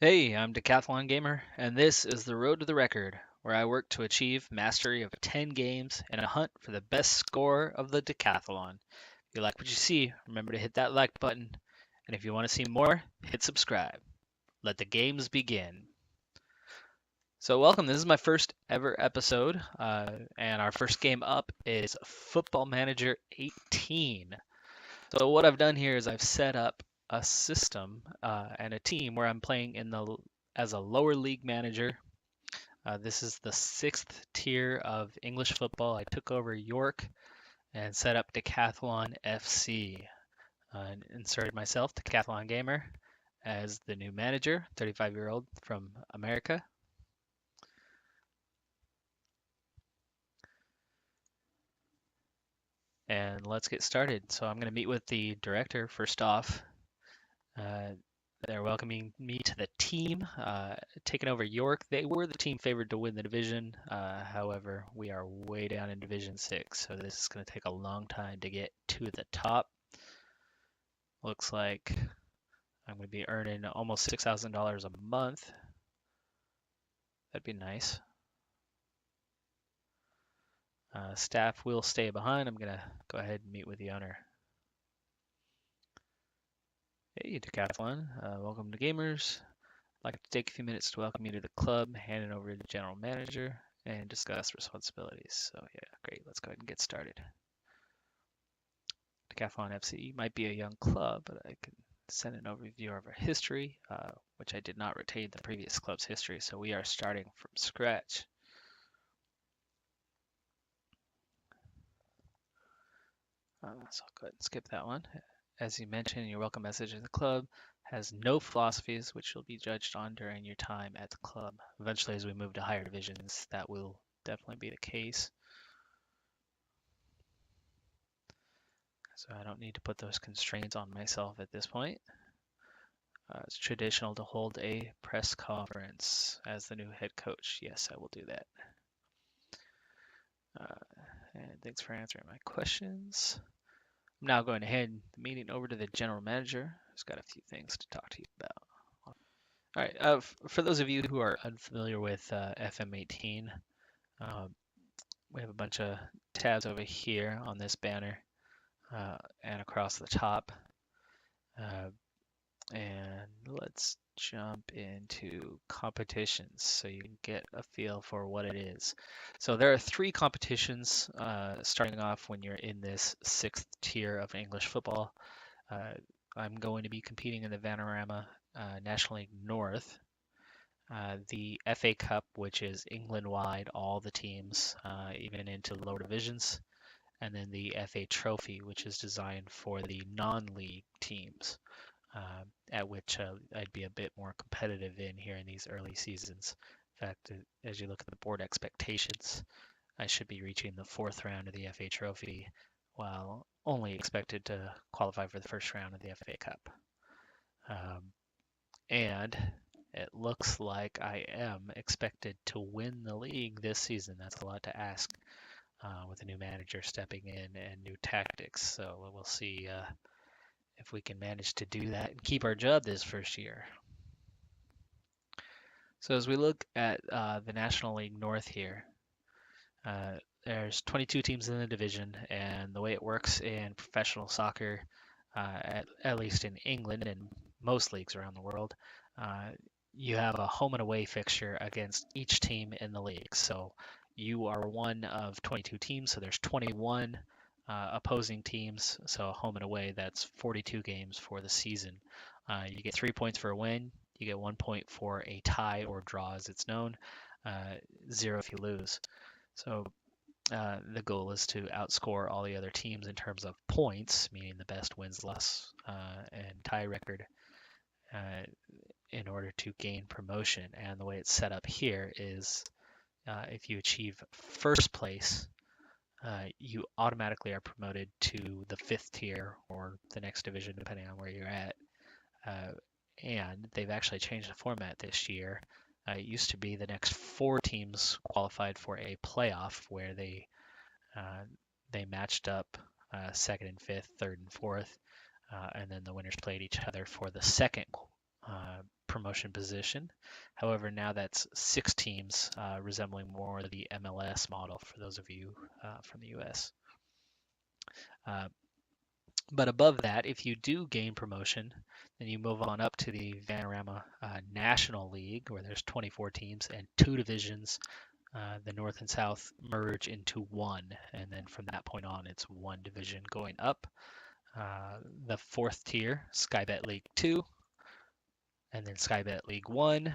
Hey, I'm Decathlon Gamer, and this is the Road to the Record, where I work to achieve mastery of 10 games in a hunt for the best score of the Decathlon. If you like what you see, remember to hit that like button, and if you want to see more, hit subscribe. Let the games begin. So, welcome. This is my first ever episode, and our first game up is Football Manager 18. So, what I've done here is I've set up a system and a team where I'm playing as a lower league manager. This is the sixth tier of English football. I took over York and set up Decathlon FC. And inserted myself, Decathlon Gamer, as the new manager, 35-year-old from America. And let's get started. So I'm going to meet with the director first off. Uh, they're welcoming me to the team, taking over York. They were the team favored to win the division. However, we are way down in Division 6, so this is going to take a long time to get to the top. Looks like I'm going to be earning almost $6,000 a month. That'd be nice. Staff will stay behind. I'm going to go ahead and meet with the owner. Hey, Decathlon. Welcome to Gamers. I'd like to take a few minutes to welcome you to the club, hand it over to the general manager, and discuss responsibilities. So yeah, great. Let's go ahead and get started. Decathlon FC might be a young club, but I can send an overview of our history, which I did not retain the previous club's history. So we are starting from scratch. So I'll go ahead and skip that one. As you mentioned, your welcome message in the club has no philosophies, which will be judged on during your time at the club. Eventually, as we move to higher divisions, that will definitely be the case. So I don't need to put those constraints on myself at this point. It's traditional to hold a press conference as the new head coach. Yes, I will do that. And thanks for answering my questions. I'm now going to hand the meeting over to the general manager, who's got a few things to talk to you about. All right, for those of you who are unfamiliar with FM18, we have a bunch of tabs over here on this banner and across the top. And let's jump into competitions so you can get a feel for what it is. So there are 3 competitions starting off when you're in this 6th tier of English football. I'm going to be competing in the Vanarama National League North, the FA Cup, which is England-wide, all the teams, even into lower divisions, and then the FA Trophy, which is designed for the non-league teams. At which I'd be a bit more competitive in here in these early seasons. In fact, as you look at the board expectations, I should be reaching the 4th round of the FA Trophy, while only expected to qualify for the 1st round of the FA Cup. And it looks like I am expected to win the league this season. That's a lot to ask with a new manager stepping in and new tactics. So we'll see if we can manage to do that and keep our job this first year. So as we look at the National League North here, there's 22 teams in the division, and the way it works in professional soccer, at least in England and most leagues around the world, you have a home and away fixture against each team in the league. So you are one of 22 teams, so there's 21 opposing teams. So home and away, that's 42 games for the season. You get 3 points for a win. You get 1 point for a tie or draw, as it's known. 0 if you lose. So the goal is to outscore all the other teams in terms of points, meaning the best wins less and tie record in order to gain promotion. And the way it's set up here is if you achieve first place, you automatically are promoted to the 5th tier or the next division, depending on where you're at. And they've actually changed the format this year. It used to be the next 4 teams qualified for a playoff where they matched up 2nd and 5th, 3rd and 4th, and then the winners played each other for the 2nd promotion position. However, now that's 6 teams, resembling more the MLS model for those of you from the US. Uh, but above that, if you do gain promotion, then you move on up to the Vanarama National League, where there's 24 teams and 2 divisions. The North and South merge into one, and then from that point on, it's one division going up. The 4th tier, Skybet League 2, and then Skybet League 1,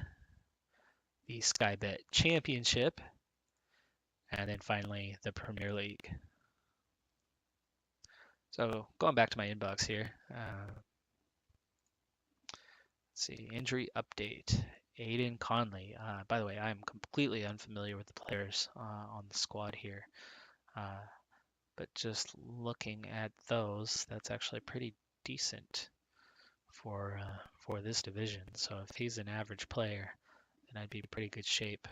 the Skybet Championship, and then finally the Premier League. So going back to my inbox here, let's see, injury update. Aiden Conley. By the way, I'm completely unfamiliar with the players on the squad here. But just looking at those, that's actually pretty decent for this division. So if he's an average player, then I'd be in pretty good shape.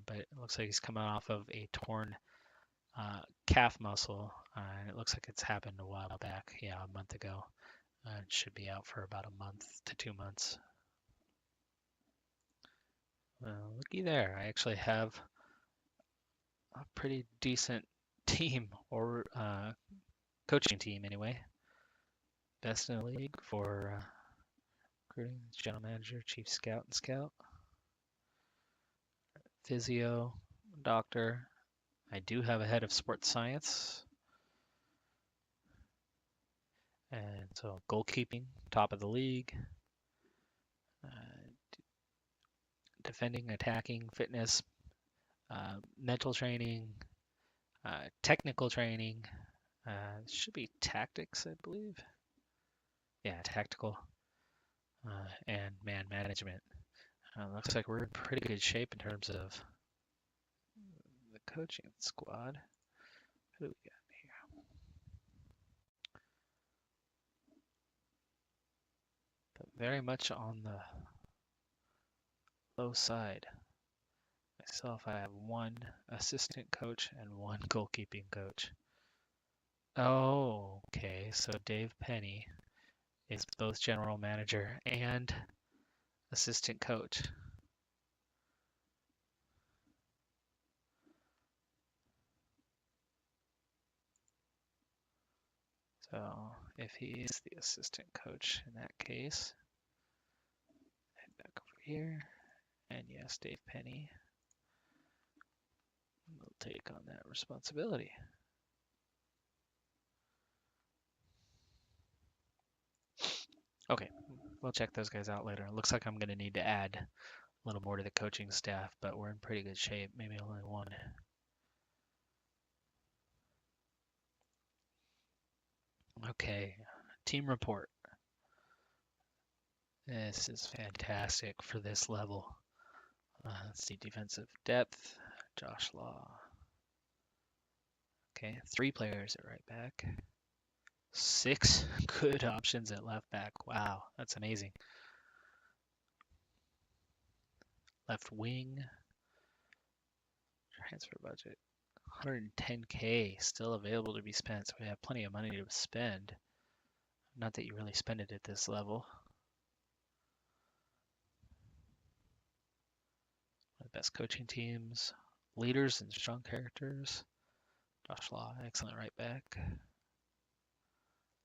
But it looks like he's coming off of a torn calf muscle, and it looks like it's happened a while back. Yeah, a month ago. It should be out for about a month to 2 months. Well, looky there. I actually have a pretty decent team, or coaching team anyway. Best in the league for recruiting, general manager, chief scout and scout, physio, doctor. I do have a head of sports science. And so goalkeeping, top of the league. Defending, attacking, fitness, mental training, technical training. Should be tactics, I believe. Yeah, tactical. And man management. Looks like we're in pretty good shape in terms of the coaching squad. Who do we got here? But very much on the low side. Myself, I have 1 assistant coach and 1 goalkeeping coach. Oh, okay. So Dave Penny is both general manager and assistant coach. So if he is the assistant coach in that case, head back over here. And yes, Dave Penny will take on that responsibility. Okay, we'll check those guys out later. It looks like I'm going to need to add a little more to the coaching staff, but we're in pretty good shape. Maybe only 1. Okay, team report. This is fantastic for this level. Let's see, defensive depth, Josh Law. Okay, 3 players at right back. 6 good options at left back. Wow, that's amazing. Left wing. Transfer budget. 110K still available to be spent, so we have plenty of money to spend. Not that you really spend it at this level. One of the best coaching teams. Leaders and strong characters. Josh Law, excellent right back.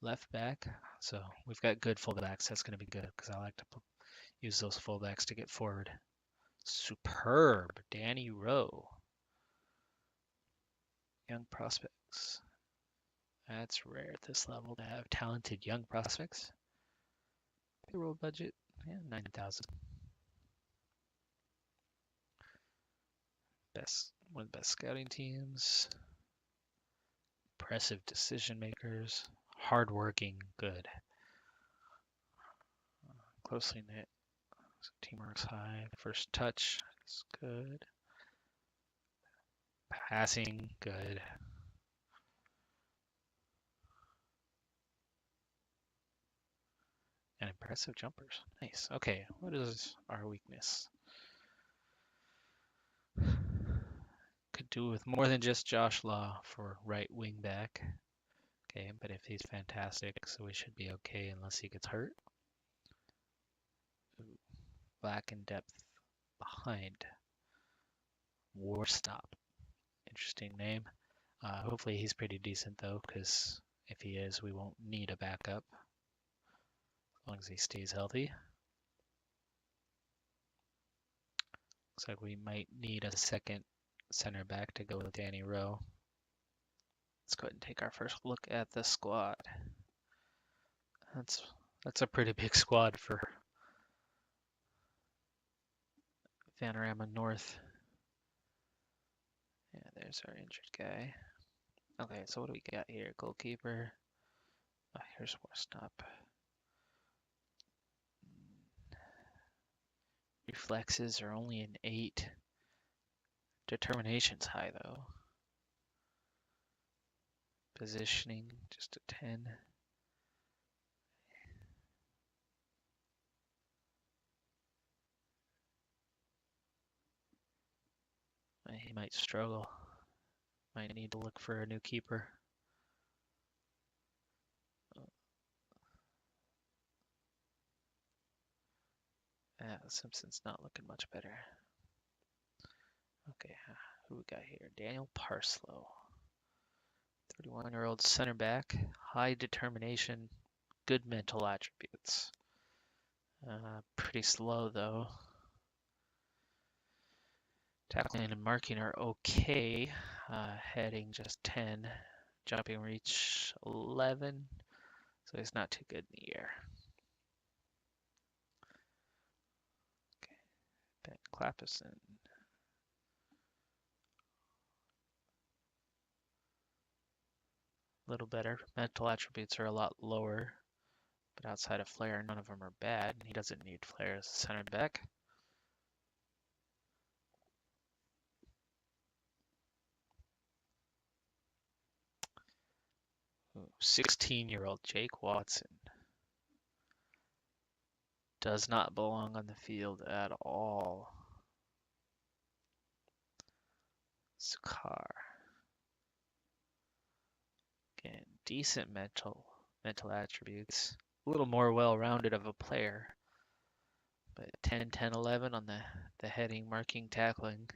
Left back. So we've got good fullbacks. That's going to be good because I like to use those fullbacks to get forward. Superb. Danny Rowe. Young prospects. That's rare at this level to have talented young prospects. Payroll budget, yeah, 9,000. One of the best scouting teams. Impressive decision makers. Hardworking, good. Closely knit. So teamwork's high. First touch is good. Passing, good. And impressive jumpers. Nice. Okay, what is our weakness? Could do with more than just Josh Law for right wing back. Okay, but if he's fantastic, so we should be okay unless he gets hurt. black in depth behind. Warstop. Interesting name. Hopefully he's pretty decent though, because if he is, we won't need a backup as long as he stays healthy. Looks like we might need a second center back to go with Danny Rowe. Let's go ahead and take our first look at the squad. That's a pretty big squad for Vanarama North. Yeah, there's our injured guy. Okay, so what do we got here? Goalkeeper. Oh, here's Warstop. Reflexes are only an 8. Determination's high though. Positioning, just a 10. He might struggle. Might need to look for a new keeper. Yeah, Simpson's not looking much better. Okay, who we got here? Daniel Parslow. 31-year-old center back. High determination. Good mental attributes. Pretty slow though. Tackling and marking are okay. Heading just 10. Jumping reach 11. So he's not too good in the air. Okay. Ben Clapperson. A little better. Mental attributes are a lot lower. But outside of flair, none of them are bad. He doesn't need flair as a center back. Ooh, 16-year-old Jake Watson. Does not belong on the field at all. Sukar. Again, decent mental attributes. A little more well-rounded of a player. But 10, 10, 11 on the heading, marking, tackling.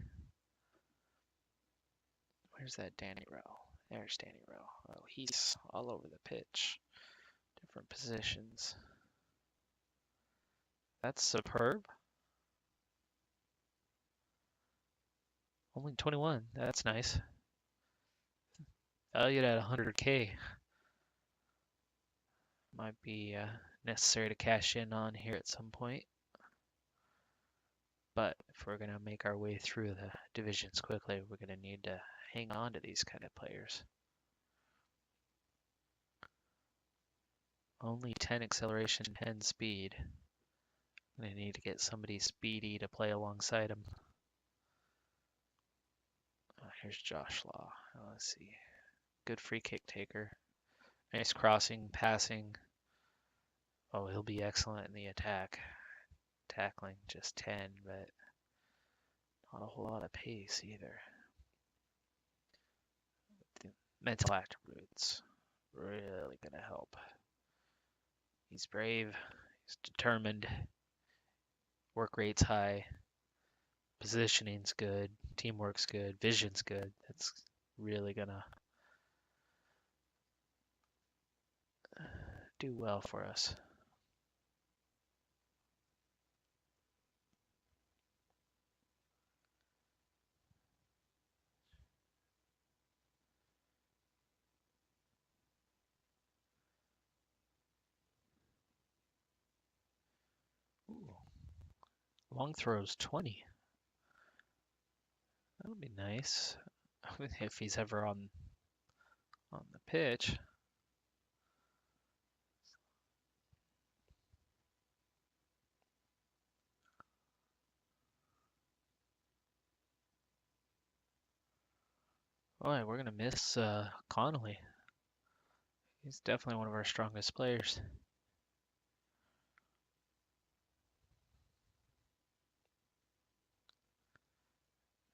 Where's that Danny Rowe? There's Danny Rowe. Oh, he's all over the pitch. Different positions. That's superb. Only 21. That's nice. Valued at 100K. Might be necessary to cash in on here at some point. But if we're going to make our way through the divisions quickly, we're going to need to hang on to these kind of players. Only 10 acceleration, 10 speed. I'm going to need to get somebody speedy to play alongside him. Here's Josh Law. Let's see. Good free kick taker. Nice crossing, passing. Oh, he'll be excellent in the attack. Tackling just 10, but not a whole lot of pace either. The mental attributes really gonna help. He's brave, he's determined, work rate's high, positioning's good, teamwork's good, vision's good. That's really gonna do well for us. Ooh. Long throws 20. That would be nice if he's ever on the pitch. Boy, we're gonna miss Connolly. He's definitely one of our strongest players.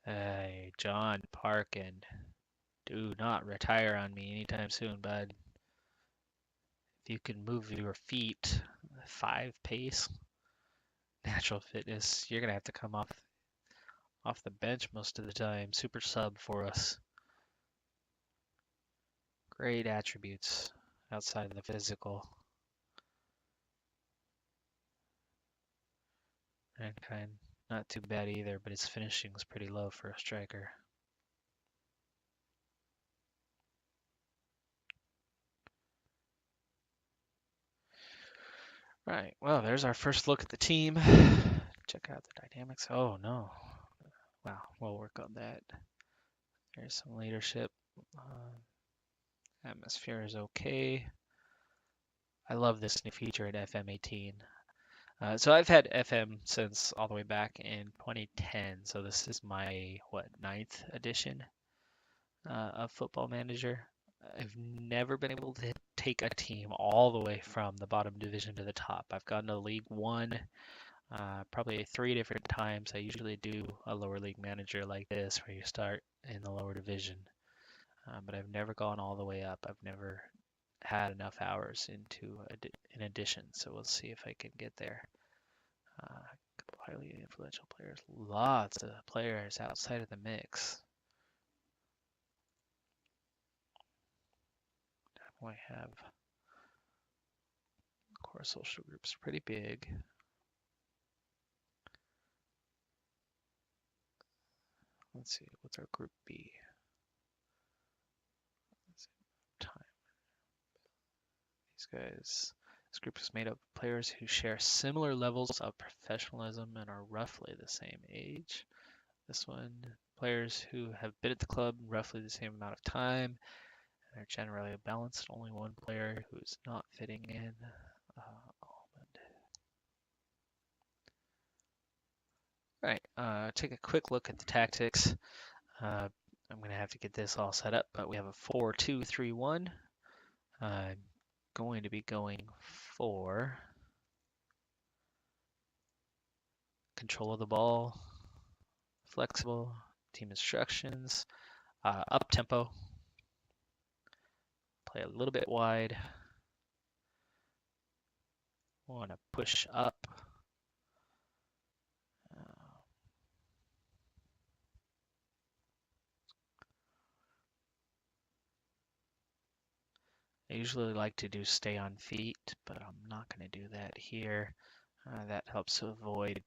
Hey, John Parkin, do not retire on me anytime soon, bud. If you can move your feet 5 pace, natural fitness. You're gonna have to come off the bench most of the time. Super sub for us. Great attributes outside of the physical. And not too bad either, but his finishing's pretty low for a striker. Right, well, there's our first look at the team. Check out the dynamics. Oh no. Wow, we'll work on that. There's some leadership. Atmosphere is okay. I love this new feature in FM18. So I've had FM since all the way back in 2010. So this is my, ninth edition of Football Manager. I've never been able to take a team all the way from the bottom division to the top. I've gone to League One probably 3 different times. I usually do a lower league manager like this where you start in the lower division. But I've never gone all the way up. I've never had enough hours into an addition, so we'll see if I can get there. Couple highly influential players, lots of players outside of the mix. Definitely have core social groups pretty big. Let's see, what's our group B? Time. These guys. This group is made up of players who share similar levels of professionalism and are roughly the same age. This one, players who have been at the club roughly the same amount of time and are generally balanced. Only one player who is not fitting in. Almond. All right, take a quick look at the tactics. I'm going to have to get this all set up, but we have a 4-2-3-1. I'm going to be going for control of the ball, flexible, team instructions, up tempo, play a little bit wide, want to push up. I usually like to do stay on feet, but I'm not going to do that here. That helps to avoid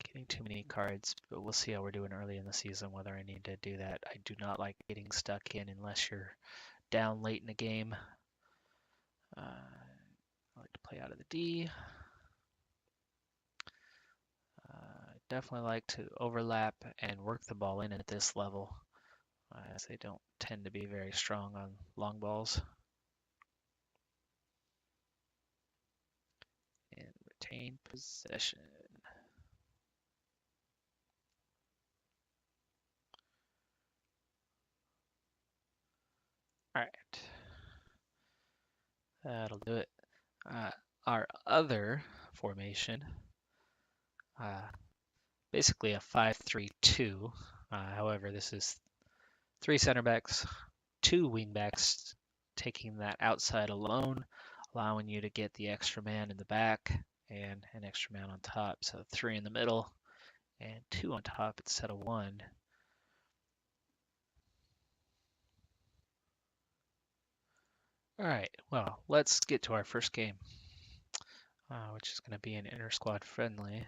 getting too many cards, but we'll see how we're doing early in the season, whether I need to do that. I do not like getting stuck in unless you're down late in the game. I like to play out of the D. Definitely like to overlap and work the ball in at this level, as they don't tend to be very strong on long balls. And retain possession. All right, that'll do it. Our other formation, basically a 5-3-2. However, this is 3 center backs, 2 wing backs, taking that outside alone, allowing you to get the extra man in the back and an extra man on top. So 3 in the middle and 2 on top instead of 1. All right, well, let's get to our first game, which is going to be an inter-squad friendly.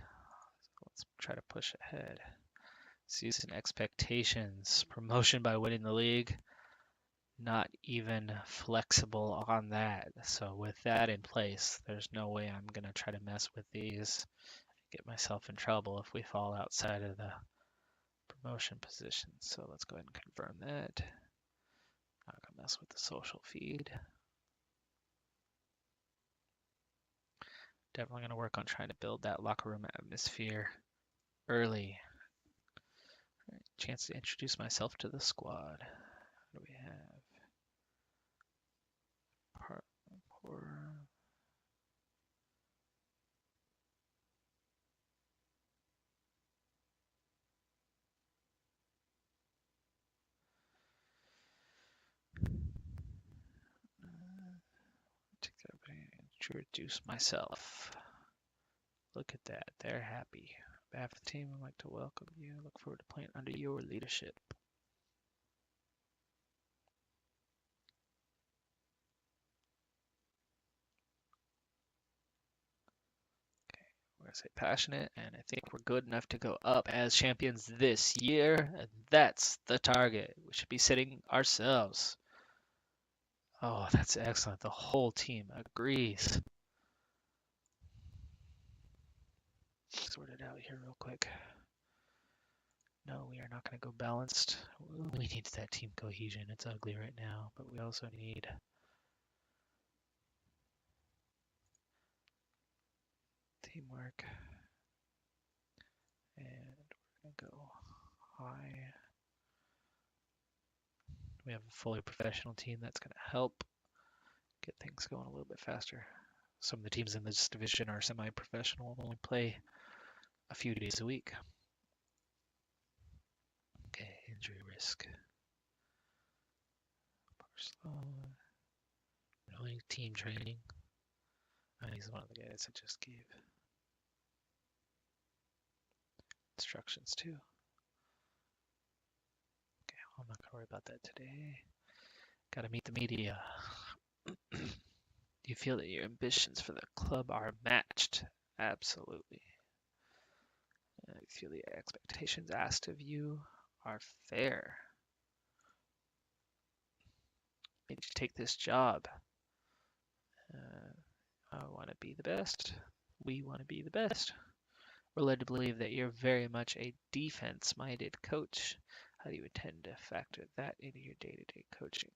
So let's try to push ahead. Season expectations, promotion by winning the league. Not even flexible on that. So with that in place, there's no way I'm going to try to mess with these. Get myself in trouble if we fall outside of the promotion position. So let's go ahead and confirm that. Not going to mess with the social feed. Definitely going to work on trying to build that locker room atmosphere early. Right, chance to introduce myself to the squad. What do we have? Introduce myself. Look at that. They're happy. On behalf of the team, I'd like to welcome you. Look forward to playing under your leadership. We're going to say passionate, and I think we're good enough to go up as champions this year. And that's the target we should be setting ourselves. Oh, that's excellent. The whole team agrees. Sort it out here real quick. No, we are not going to go balanced. We need that team cohesion. It's ugly right now, but we also need teamwork. And we're going to go high. We have a fully professional team that's going to help get things going a little bit faster. Some of the teams in this division are semi-professional and only play a few days a week. Okay, injury risk. Really team training. He's one of the guys I just gave instructions to. Okay, well, I'm not gonna worry about that today. Gotta meet the media. Do you feel that your ambitions for the club are matched? Absolutely. I feel the expectations asked of you are fair. Made you take this job. I want to be the best. We want to be the best. We're led to believe that you're very much a defense-minded coach. How do you intend to factor that into your day-to-day coaching?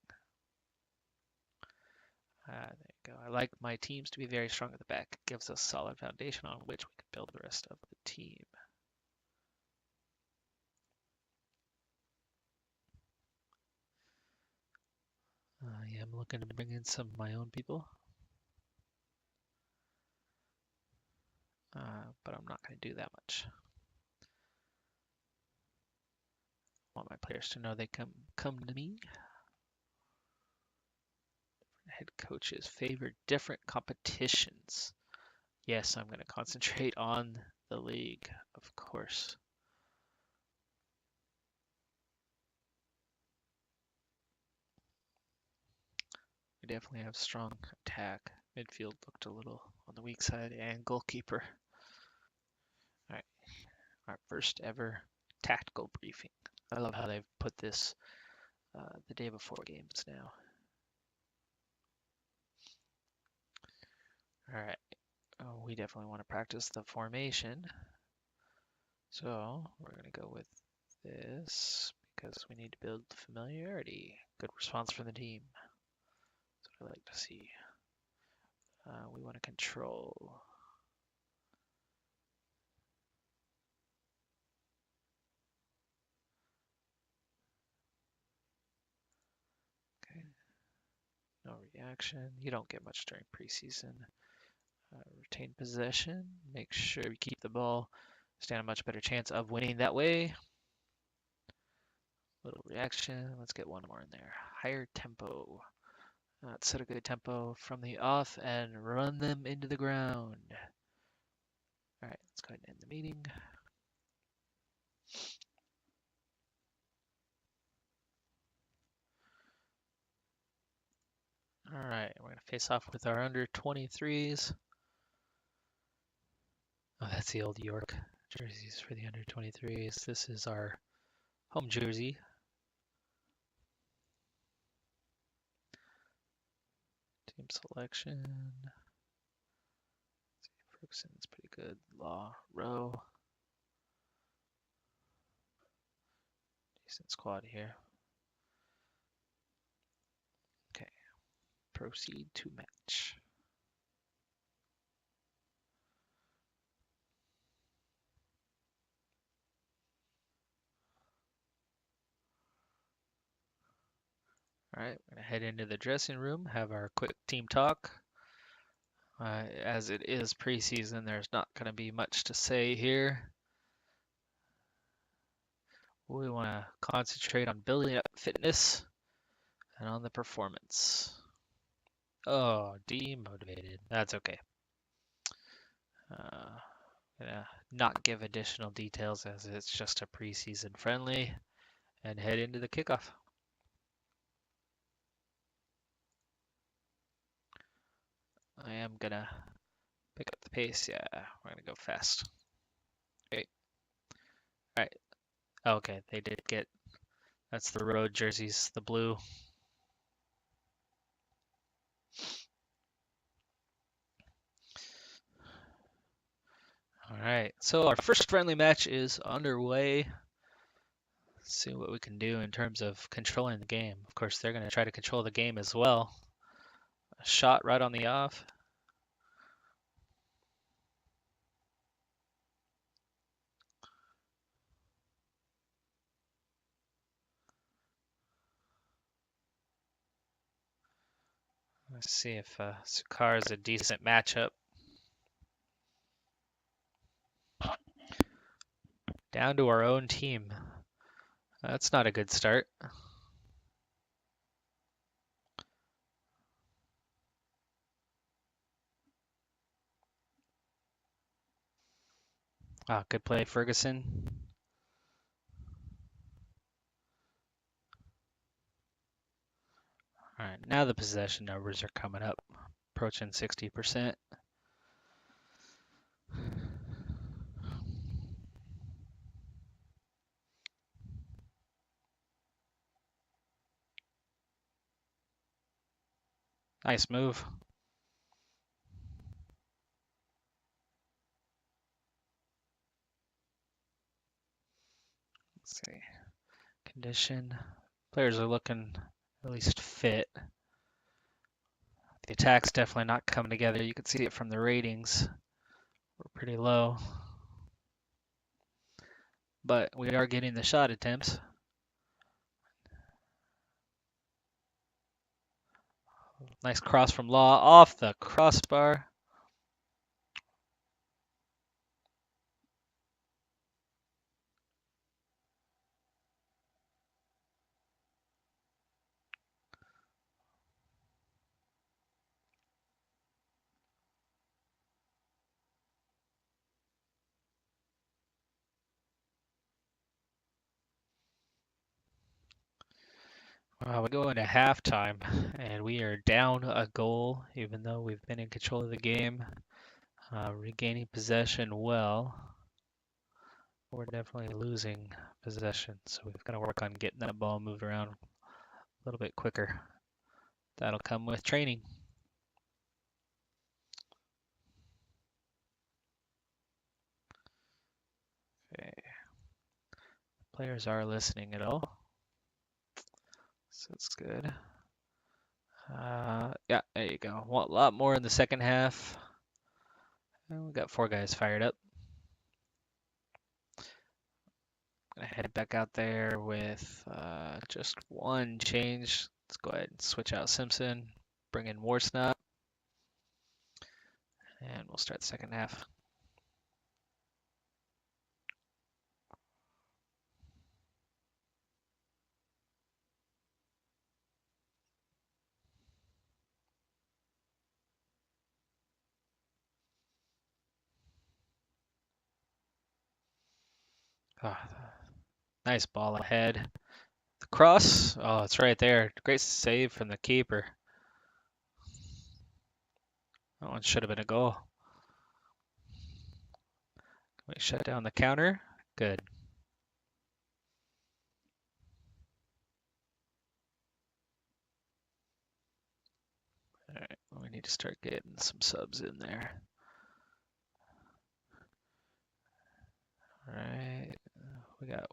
There you go. I like my teams to be very strong at the back. It gives us a solid foundation on which we can build the rest of the team. Yeah, I'm looking to bring in some of my own people. But I'm not going to do that much. I want my players to know they come to me. Head coaches favor different competitions. Yes, I'm going to concentrate on the league, of course. We definitely have strong attack. Midfield looked a little on the weak side, and goalkeeper. All right, our first ever tactical briefing. I love how they've put this the day before games now. All right, we definitely want to practice the formation. So we're going to go with this because we need to build familiarity. Good response from the team. That's what I like to see. We want to control. Okay. No reaction. You don't get much during preseason. Retain possession. Make sure we keep the ball. Stand a much better chance of winning that way. Little reaction. Let's get one more in there. Higher tempo. Let's set a good tempo from the off and run them into the ground. All right, let's go ahead and end the meeting. All right, we're going to face off with our under 23s. Oh, that's the old York jerseys for the under 23s. This is our home jersey. Team selection. Ferguson's pretty good. Law, Rowe. Decent squad here. Okay, proceed to match. All right, we're gonna head into the dressing room, have our quick team talk. As it is preseason, there's not gonna be much to say here. We want to concentrate on building up fitness and on the performance. Oh, demotivated. That's okay. Gonna not give additional details as it's just a preseason friendly and head into the kickoff. I am gonna pick up the pace. Yeah, we're gonna go fast. Great. All right. Okay, they did get, that's the road jerseys, the blue. All right, so our first friendly match is underway. Let's see what we can do in terms of controlling the game. Of course, they're going to try to control the game as well. A shot right on the off. Let's see if Sukar is a decent matchup. Down to our own team. That's not a good start. Ah, good play, Ferguson. All right, now the possession numbers are coming up, approaching 60%. Nice move. Let's see. Condition. Players are looking at least fit. The attack's definitely not coming together. You can see it from the ratings. We're pretty low. But we are getting the shot attempts. Nice cross from Law off the crossbar. We go into halftime, and we are down a goal, even though we've been in control of the game, regaining possession well. We're definitely losing possession, so we've got to work on getting that ball moved around a little bit quicker. That'll come with training. Okay. Players are listening at all, so it's good. Yeah, there you go. Want a lot more in the second half. And we got 4 guys fired up. Gonna head back out there with just 1 change. Let's go ahead and switch out Simpson, bring in Warsnop, and we'll start the second half. Oh, nice ball ahead. The cross, oh, it's right there. Great save from the keeper. That one should have been a goal. We shut down the counter. Good. All right, we need to start getting some subs in there. All right, we got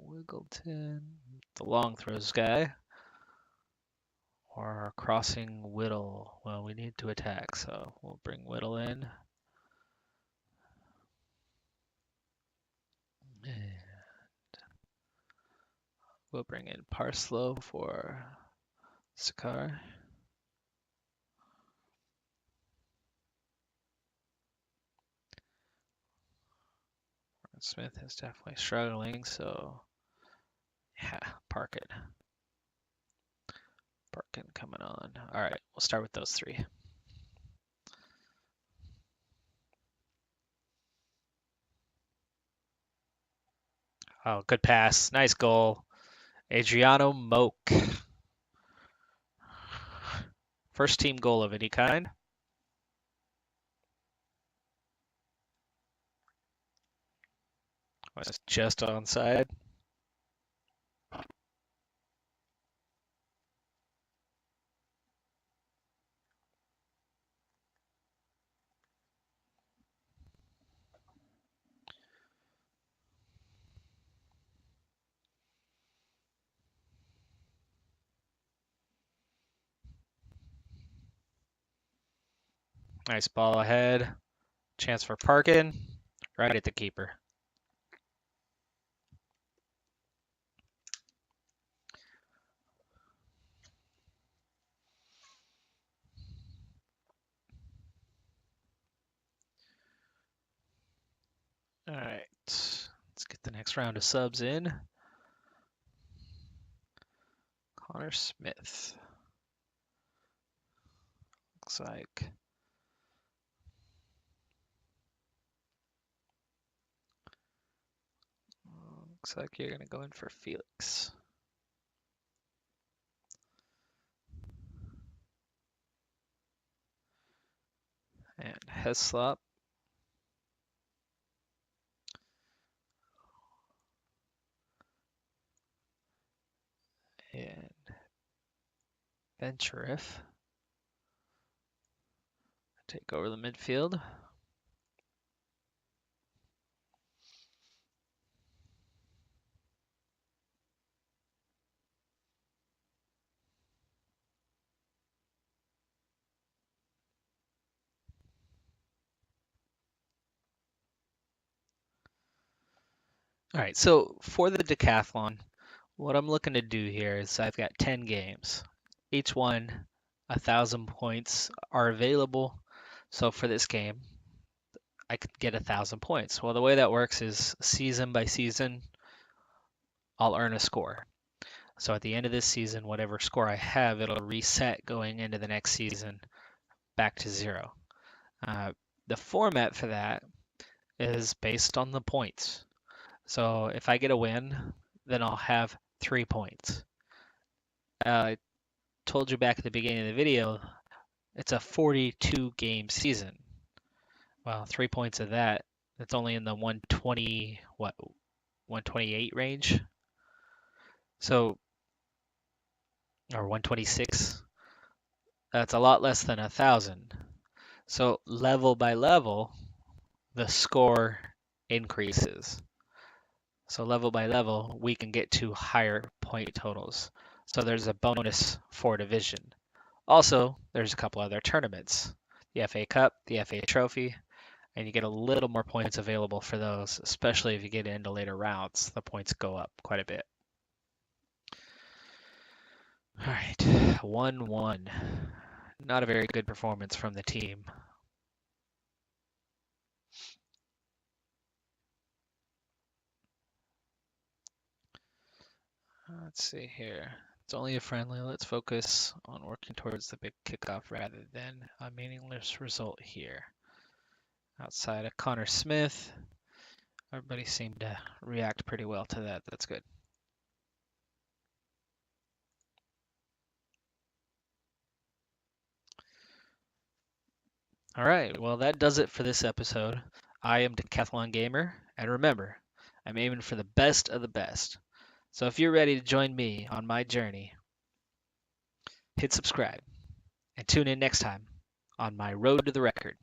Wiggleton, the long throws guy, or crossing Whittle. Well, we need to attack, so we'll bring Whittle in. And we'll bring in Parslow for Sakar. Smith is definitely struggling, so yeah, Parkin coming on. All right, we'll start with those 3. Oh, good pass. Nice goal. Adriano Moak. First team goal of any kind. Was just onside. Nice ball ahead. Chance for Parkin. Right at the keeper. All right. Let's get the next round of subs in. Connor Smith. Looks like you're gonna go in for Felix. And Heslop. And Bencheriff. Take over the midfield. All right, so for the decathlon, what I'm looking to do here is I've got 10 games. Each one, 1,000 points are available. So for this game, I could get 1,000 points. Well, the way that works is season by season, I'll earn a score. So at the end of this season, whatever score I have, it'll reset going into the next season back to 0. The format for that is based on the points. So if I get a win, then I'll have 3 points. I told you back at the beginning of the video, it's a 42 game season. Well, 3 points of that, it's only in the 120, 128 range. So, or 126. That's a lot less than 1,000. So level by level, the score increases. So level by level, we can get to higher point totals. So there's a bonus for division. Also, there's a couple other tournaments, the FA Cup, the FA Trophy, and you get a little more points available for those, especially if you get into later rounds. The points go up quite a bit. All right, 1-1. Not a very good performance from the team. Let's see here. It's only a friendly. Let's focus on working towards the big kickoff rather than a meaningless result here. Outside of Connor Smith, everybody seemed to react pretty well to that. That's good. All right, well, that does it for this episode. I am Decathlon Gamer, and remember, I'm aiming for the best of the best. So if you're ready to join me on my journey, hit subscribe and tune in next time on my road to the record.